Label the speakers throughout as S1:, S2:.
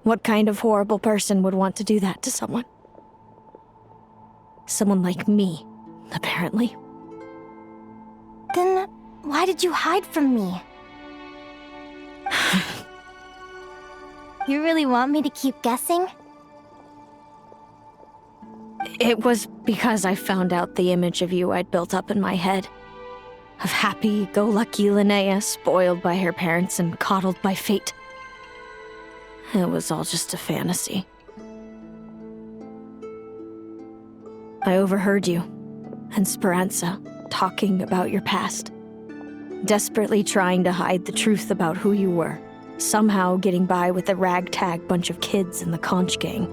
S1: What kind of horrible person would want to do that to someone? Someone like me, apparently.
S2: Then why did you hide from me? You really want me to keep guessing?
S1: It was because I found out the image of you I'd built up in my head. Of happy-go-lucky Linnea, spoiled by her parents and coddled by fate. It was all just a fantasy. I overheard you and Speranza talking about your past. Desperately trying to hide the truth about who you were. Somehow getting by with a ragtag bunch of kids in the conch gang.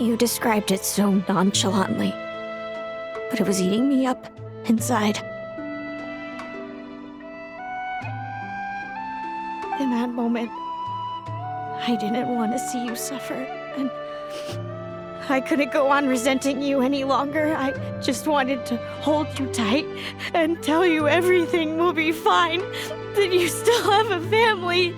S1: You described it so nonchalantly, but it was eating me up inside. In that moment, I didn't want to see you suffer, and I couldn't go on resenting you any longer. I just wanted to hold you tight and tell you everything will be fine, that you still have a family.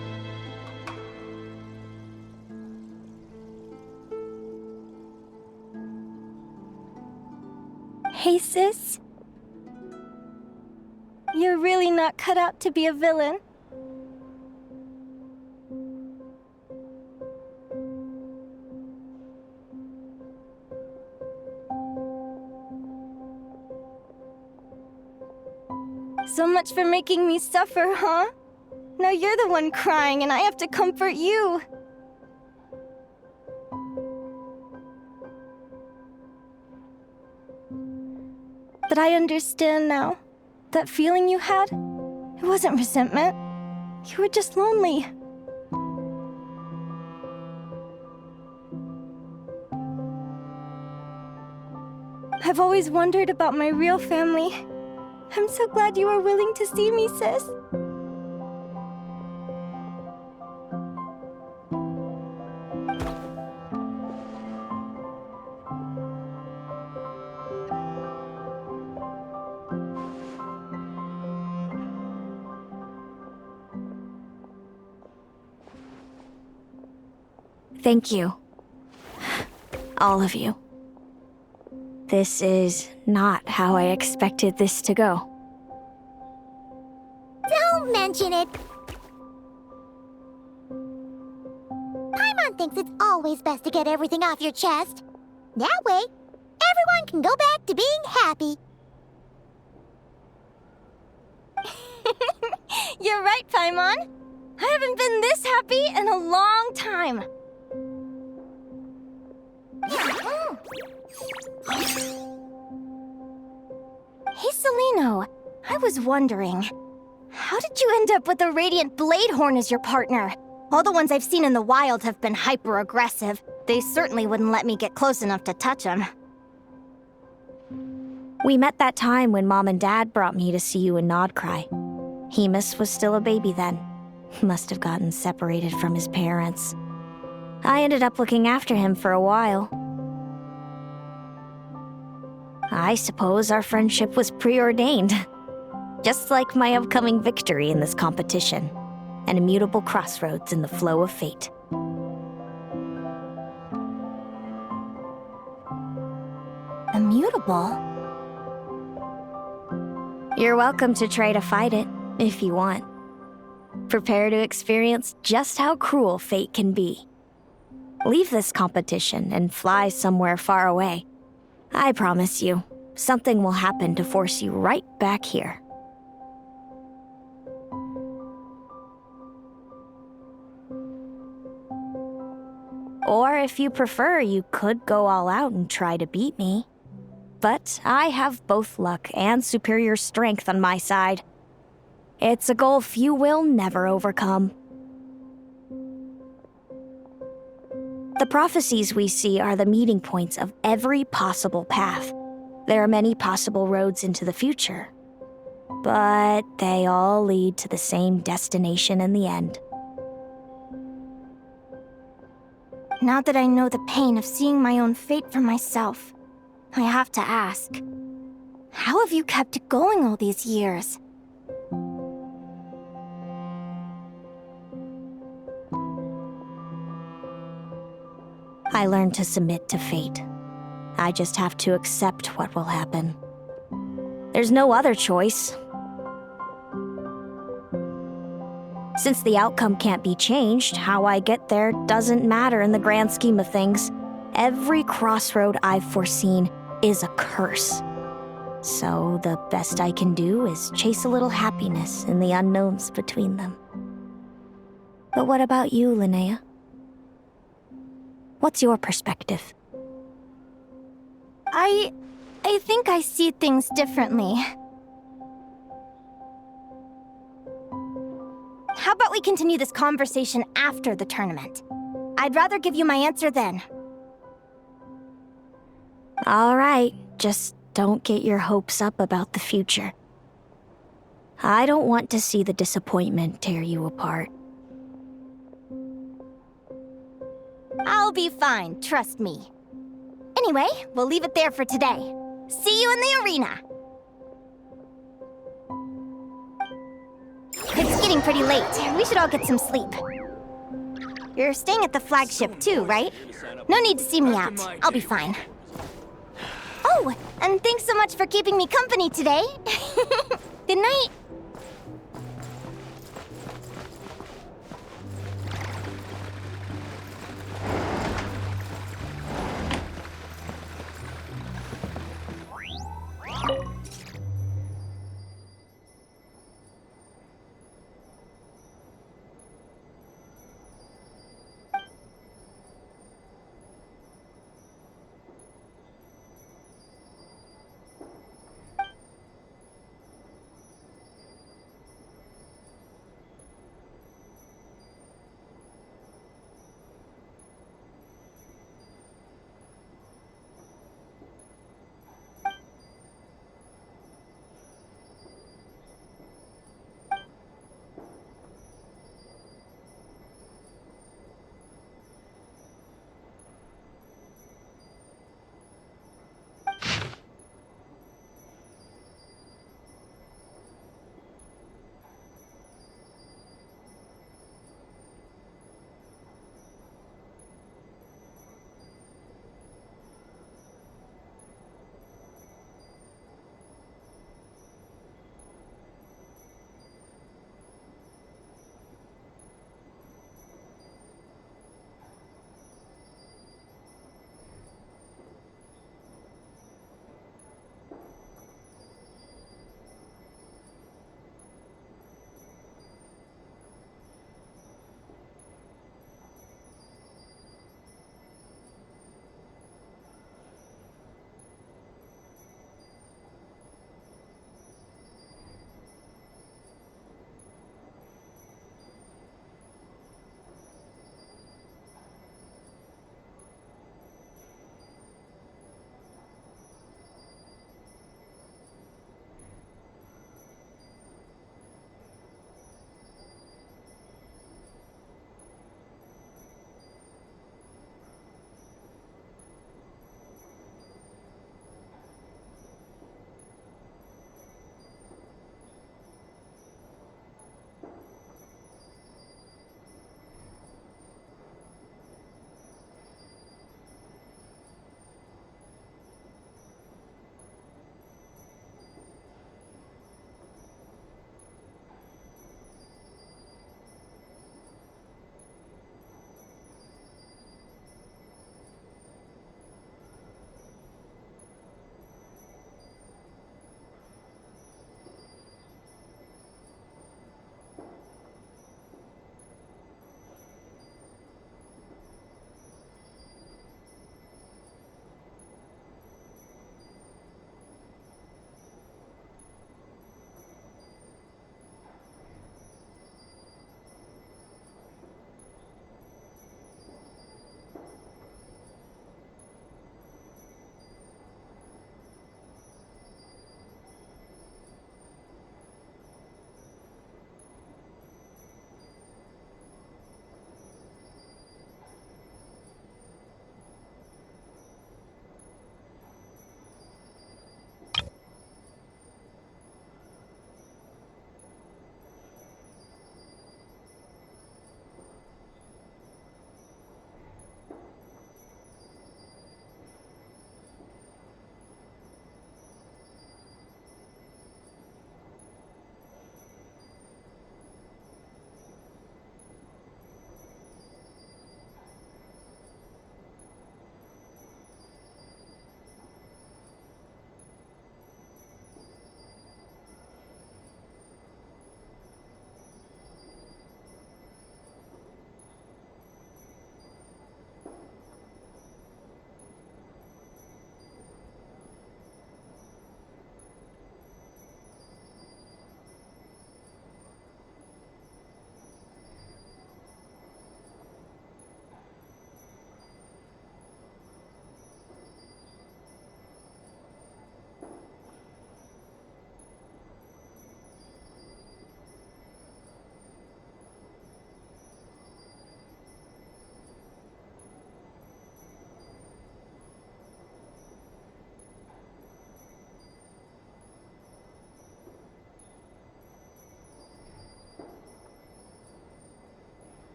S2: Hey, sis. You're really not cut out to be a villain. So much for making me suffer, huh? Now you're the one crying and I have to comfort you. But I understand now. That feeling you had, it wasn't resentment. You were just lonely. I've always wondered about my real family. I'm so glad you were willing to see me, sis.
S1: Thank you. All of you. This is not how I expected this to go.
S3: Don't mention it. Paimon thinks it's always best to get everything off your chest. That way, everyone can go back to being happy.
S2: You're right, Paimon. I haven't been this happy in a long time. Hey, Celino, I was wondering, how did you end up with a Radiant Bladehorn as your partner? All the ones I've seen in the wild have been hyper-aggressive. They certainly wouldn't let me get close enough to touch them.
S1: We met that time when Mom and Dad brought me to see you in Nodcry. Hemus was still a baby then. Must have gotten separated from his parents. I ended up looking after him for a while. I suppose our friendship was preordained. Just like my upcoming victory in this competition. An immutable crossroads in the flow of fate.
S2: Immutable?
S1: You're welcome to try to fight it, if you want. Prepare to experience just how cruel fate can be. Leave this competition and fly somewhere far away. I promise you, something will happen to force you right back here. Or if you prefer, you could go all out and try to beat me. But I have both luck and superior strength on my side. It's a gulf you will never overcome. The prophecies we see are the meeting points of every possible path. There are many possible roads into the future. But they all lead to the same destination in the end.
S2: Now that I know the pain of seeing my own fate for myself, I have to ask, How have you kept it going all these years?
S1: I learned to submit to fate. I just have to accept what will happen. There's no other choice. Since the outcome can't be changed, how I get there doesn't matter in the grand scheme of things. Every crossroad I've foreseen is a curse. So the best I can do is chase a little happiness in the unknowns between them. But what about you, Linnea? What's your perspective?
S2: I think I see things differently. How about we continue this conversation after the tournament? I'd rather give you my answer then.
S1: All right, just don't get your hopes up about the future. I don't want to see the disappointment tear you apart.
S2: I'll be fine, trust me. Anyway, we'll leave it there for today. See you in the arena! It's getting pretty late. We should all get some sleep. You're staying at the flagship too, right? No need to see me out. I'll be fine. Oh, and thanks so much for keeping me company today. Good night.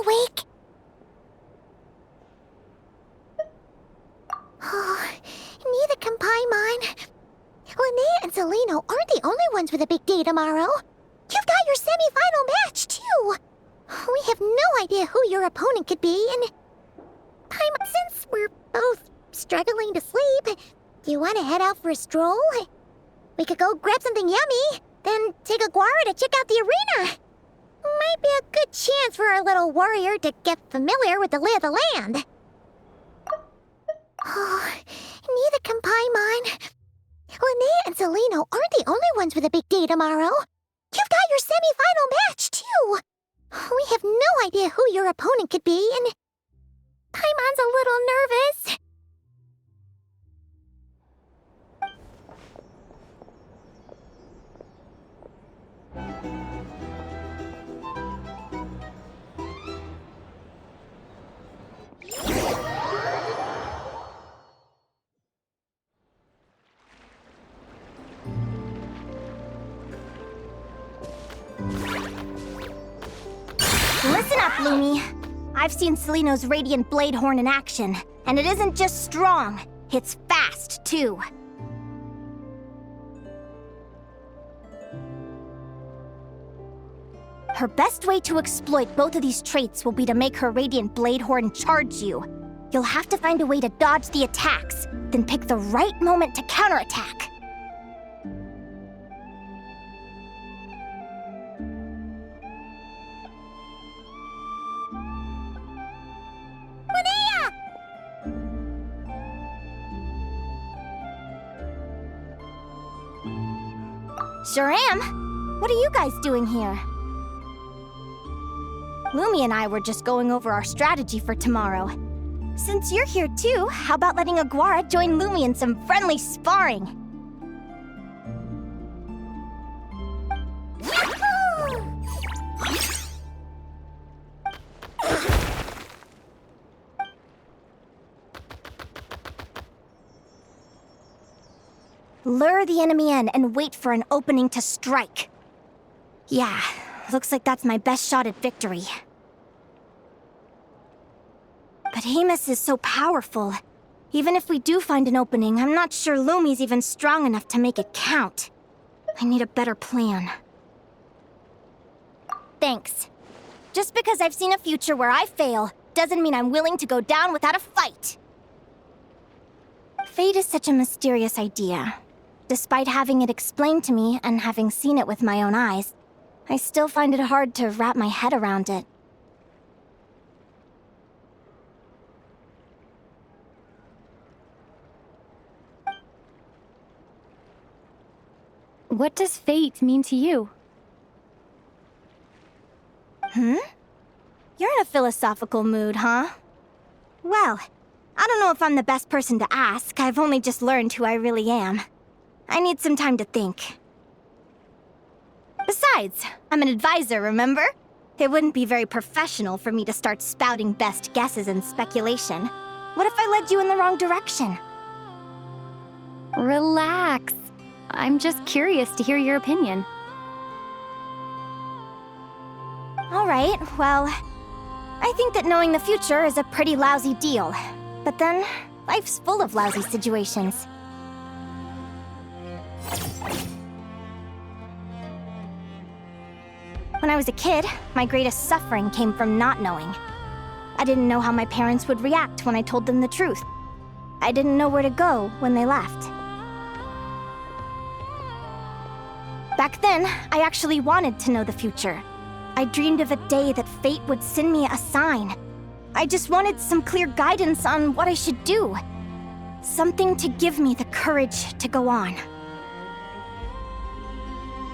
S3: awake? Oh, neither can Paimon. Linnea and Celino aren't the only ones with a big day tomorrow. You've got your semi-final match, too. We have no idea who your opponent could be, and Paimon, since we're both struggling to sleep, do you want to head out for a stroll? We could go grab something yummy, then take a guara to check out the arena. Might be a good chance for our little warrior to get familiar with the lay of the land. Oh, neither can Paimon. Linnea and Celino aren't the only ones with a big day tomorrow. You've got your semi-final match, too. We have no idea who your opponent could be, and Paimon's a little nervous.
S2: Listen up, Lumi. I've seen Celino's Radiant Blade Horn in action, and it isn't just strong, it's fast, too. Her best way to exploit both of these traits will be to make her Radiant Blade Horn charge you. You'll have to find a way to dodge the attacks, then pick the right moment to counterattack. Sure am. What are you guys doing here? Lumi and I were just going over our strategy for tomorrow. Since you're here too, how about letting Aguara join Lumi in some friendly sparring? Lure the enemy in and wait for an opening to strike. Yeah, looks like that's my best shot at victory. But Hemus is so powerful. Even if we do find an opening, I'm not sure Lumi's even strong enough to make it count. I need a better plan. Thanks. Just because I've seen a future where I fail, doesn't mean I'm willing to go down without a fight. Fate is such a mysterious idea. Despite having it explained to me and having seen it with my own eyes, I still find it hard to wrap my head around it.
S4: What does fate mean to you?
S2: You're in a philosophical mood, huh? Well, I don't know if I'm the best person to ask. I've only just learned who I really am. I need some time to think. Besides, I'm an advisor, remember? It wouldn't be very professional for me to start spouting best guesses and speculation. What if I led you in the wrong direction?
S4: Relax. I'm just curious to hear your opinion.
S2: All right, well, I think that knowing the future is a pretty lousy deal. But then, life's full of lousy situations. When I was a kid, my greatest suffering came from not knowing. I didn't know how my parents would react when I told them the truth. I didn't know where to go when they left. Back then, I actually wanted to know the future. I dreamed of a day that fate would send me a sign. I just wanted some clear guidance on what I should do. Something to give me the courage to go on.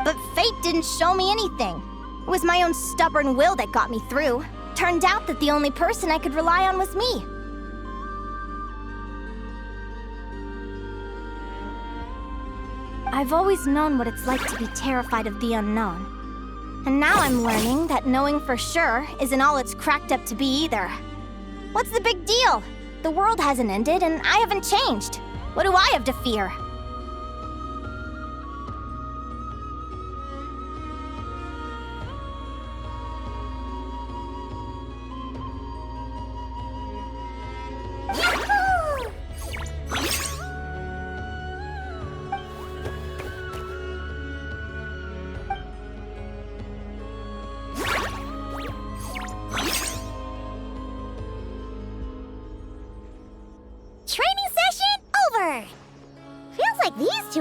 S2: But fate didn't show me anything. It was my own stubborn will that got me through. Turned out that the only person I could rely on was me. I've always known what it's like to be terrified of the unknown. And now I'm learning that knowing for sure isn't all it's cracked up to be either. What's the big deal? The world hasn't ended and I haven't changed. What do I have to fear?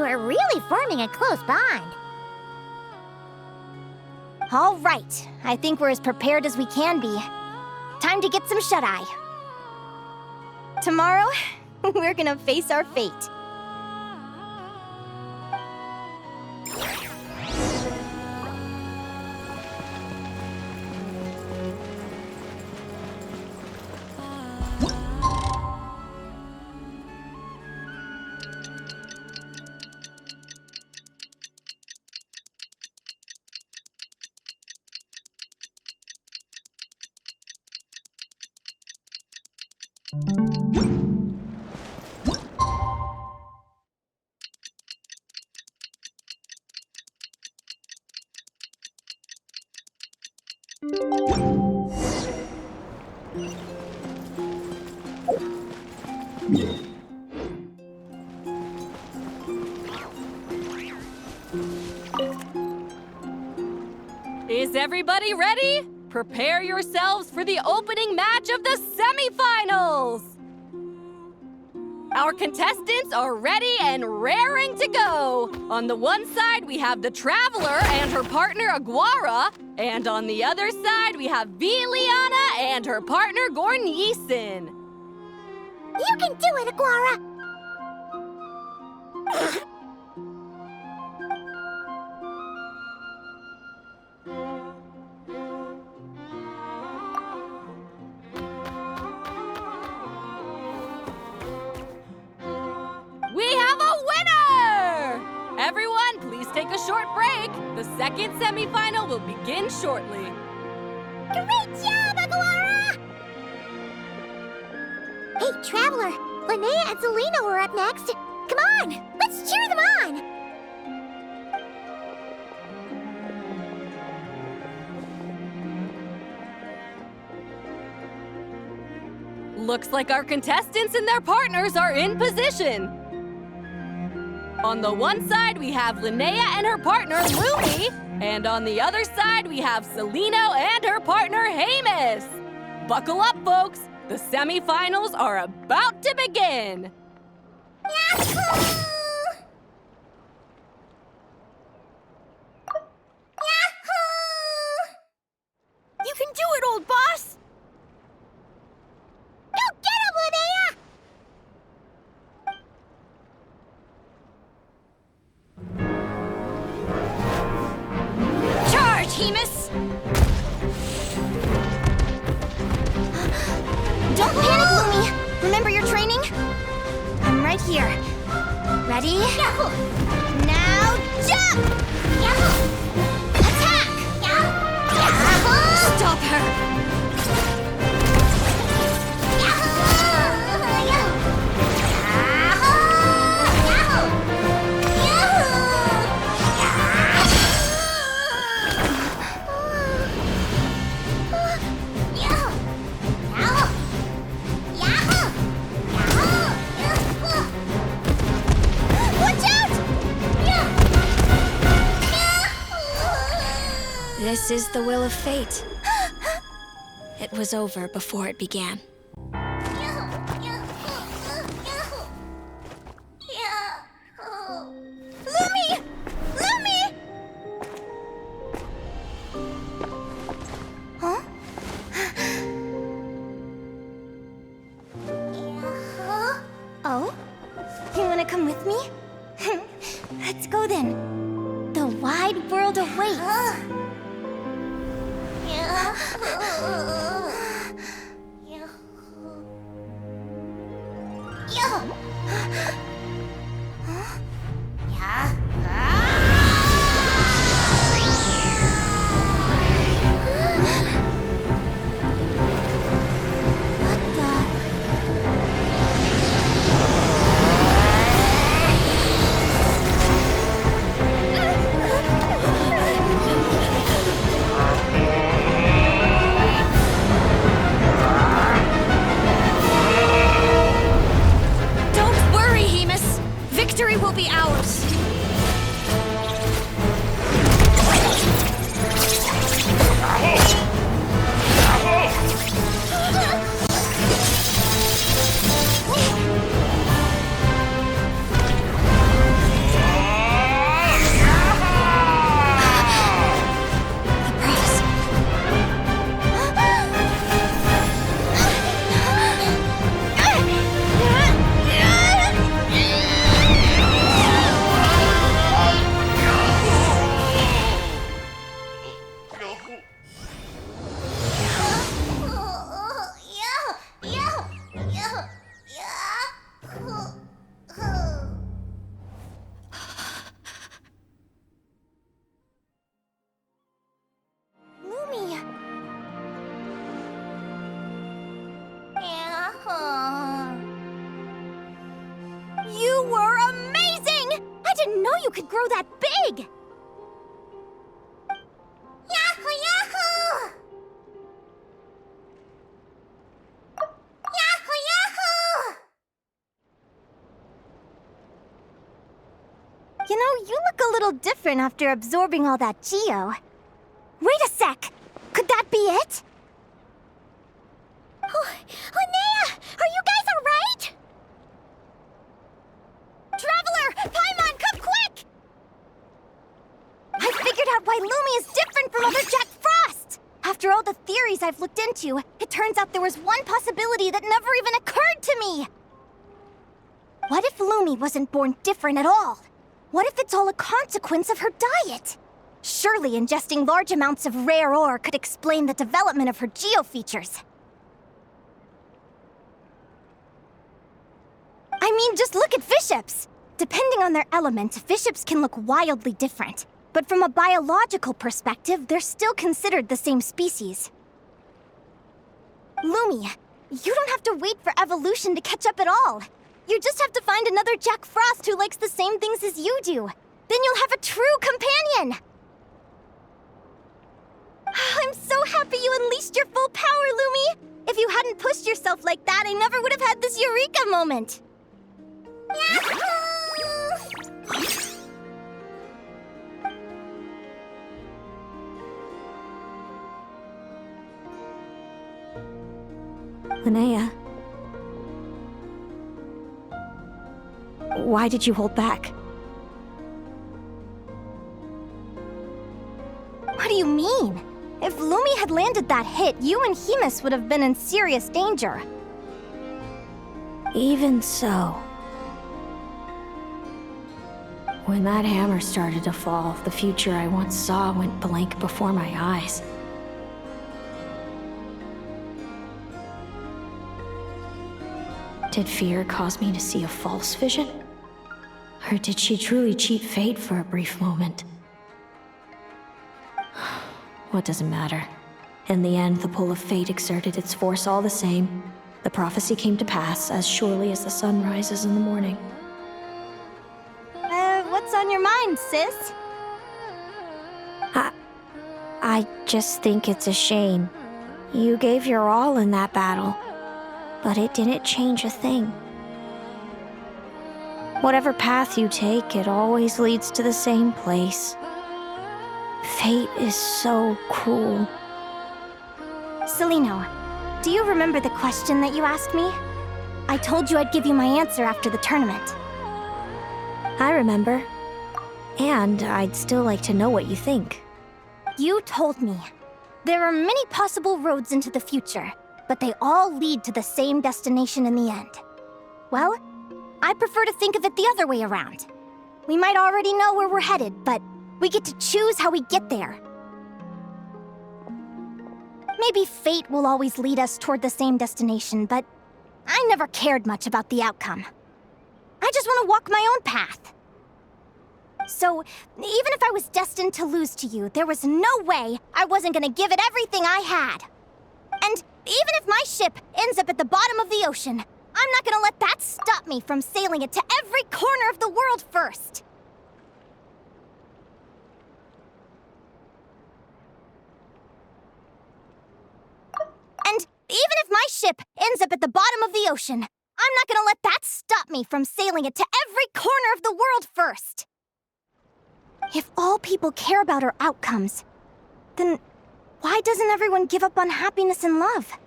S3: two are really forming a close bond.
S2: All right, I think we're as prepared as we can be. Time to get some shut-eye. Tomorrow, we're gonna face our fate.
S5: Is everybody ready? Prepare yourselves for the opening match of the semifinals! Our contestants are ready and raring to go. On the one side, we have the Traveler and her partner Aguara. And on the other side, we have Linnea and her partner Gornyesin.
S3: You can do it, Aguara!
S5: We have a winner! Everyone, please take a short break. The second semifinal will begin shortly.
S3: Great job, Aguara! Hey, Traveler, Linnea and Selena were up next. Come on, let's cheer them on!
S5: Looks like our contestants and their partners are in position. On the one side, we have Linnea and her partner, Lumi. And on the other side, we have Selena and her partner, Hamus. Buckle up, folks. The semifinals are about to begin.
S3: Yahoo! Yahoo!
S2: You can do it, old boss!
S3: Go get him, Linnea!
S2: Charge, Hamus! Don't panic, Lumi! Remember your training? I'm right here. Ready?
S3: Yahoo!
S2: Now jump!
S3: Yahoo!
S2: Attack!
S3: Yahoo!
S2: Stop her!
S1: This is the will of fate. It was over before it began.
S2: Lumi! Lumi! Huh? Oh? You wanna come with me? Let's go then. The wide world awaits. little different after absorbing all that geo. Wait a sec! Could that be it?
S3: Oh, Linnea! Are you guys alright?
S2: Traveler! Paimon, come quick! I figured out why Lumi is different from other Jack Frost! After all the theories I've looked into, it turns out there was one possibility that never even occurred to me! What if Lumi wasn't born different at all? What if it's all a consequence of her diet? Surely ingesting large amounts of rare ore could explain the development of her geofeatures. I mean, just look at fiships! Depending on their element, fiships can look wildly different. But from a biological perspective, they're still considered the same species. Lumi, you don't have to wait for evolution to catch up at all. You just have to find another Jack Frost who likes the same things as you do. Then you'll have a true companion! I'm so happy you unleashed your full power, Lumi! If you hadn't pushed yourself like that, I never would have had this eureka moment!
S1: Linnea. Why did you hold back?
S2: What do you mean? If Lumi had landed that hit, you and Hemus would have been in serious danger.
S1: Even so. When that hammer started to fall, the future I once saw went blank before my eyes. Did fear cause me to see a false vision? Or did she truly cheat fate for a brief moment? What does it matter? In the end, the pull of fate exerted its force all the same. The prophecy came to pass as surely as the sun rises in the morning.
S2: What's on your mind, sis?
S1: I just think it's a shame. You gave your all in that battle, but it didn't change a thing. Whatever path you take, it always leads to the same place. Fate is so cruel.
S2: Celino, do you remember the question that you asked me? I told you I'd give you my answer after the tournament.
S1: I remember. And I'd still like to know what you think.
S2: You told me. There are many possible roads into the future, but they all lead to the same destination in the end. Well, I prefer to think of it the other way around. We might already know where we're headed, but we get to choose how we get there. Maybe fate will always lead us toward the same destination, but I never cared much about the outcome. I just want to walk my own path. So, even if I was destined to lose to you, there was no way I wasn't gonna give it everything I had. And even if my ship ends up at the bottom of the ocean, I'm not gonna let that stop me from sailing it to every corner of the world first. And even if my ship ends up at the bottom of the ocean, I'm not gonna let that stop me from sailing it to every corner of the world first. If all people care about are outcomes, then why doesn't everyone give up on happiness and love?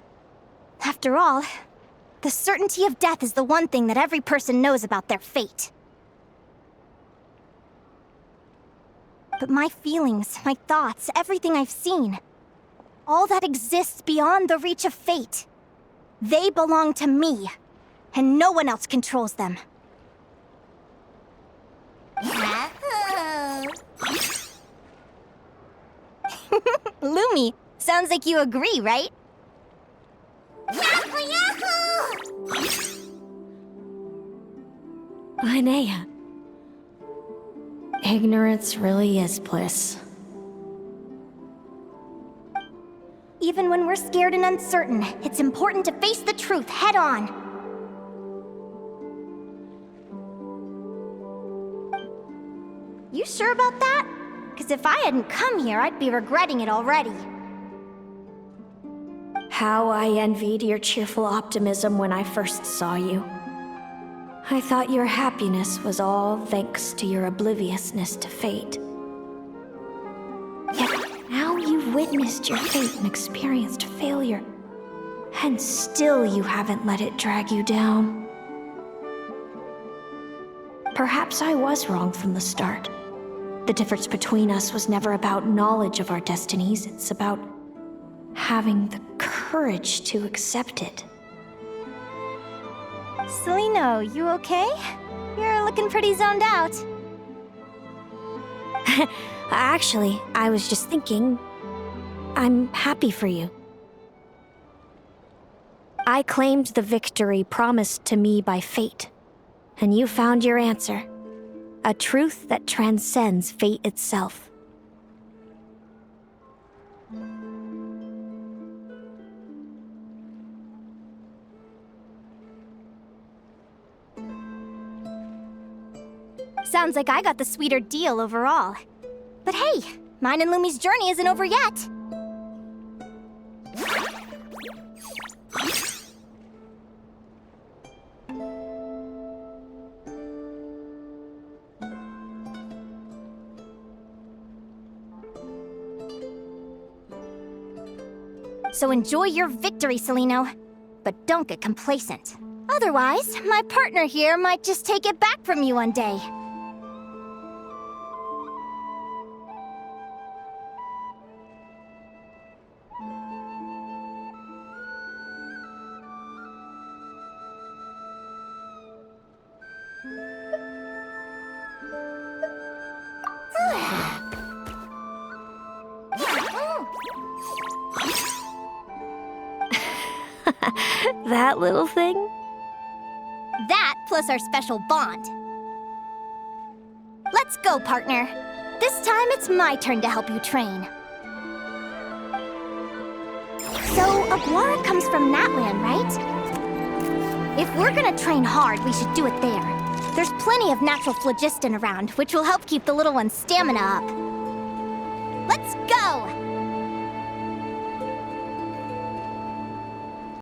S2: After all, the certainty of death is the one thing that every person knows about their fate. But my feelings, my thoughts, everything I've seen, all that exists beyond the reach of fate, they belong to me, and no one else controls them. Lumi, sounds like you agree, right?
S3: Yahoo! Yahoo!
S1: Linnea. Ignorance really is bliss.
S2: Even when we're scared and uncertain, it's important to face the truth head on. You sure about that? Because if I hadn't come here, I'd be regretting it already.
S1: How I envied your cheerful optimism when I first saw you. I thought your happiness was all thanks to your obliviousness to fate. Yet now you've witnessed your fate and experienced failure, and still you haven't let it drag you down. Perhaps I was wrong from the start. The difference between us was never about knowledge of our destinies, it's about having the courage to accept it.
S2: Celino, you okay? You're looking pretty zoned out.
S1: Actually, I was just thinking, I'm happy for you. I claimed the victory promised to me by fate, and you found your answer. A truth that transcends fate itself.
S2: Sounds like I got the sweeter deal overall. But hey, mine and Lumi's journey isn't over yet. So enjoy your victory, Celino. But don't get complacent. Otherwise, my partner here might just take it back from you one day.
S1: That little thing?
S2: That plus our special bond. Let's go, partner. This time it's my turn to help you train. So, Aguara comes from Natland, right? If we're gonna train hard, we should do it there. There's plenty of natural phlogiston around, which will help keep the little one's stamina up. Let's go!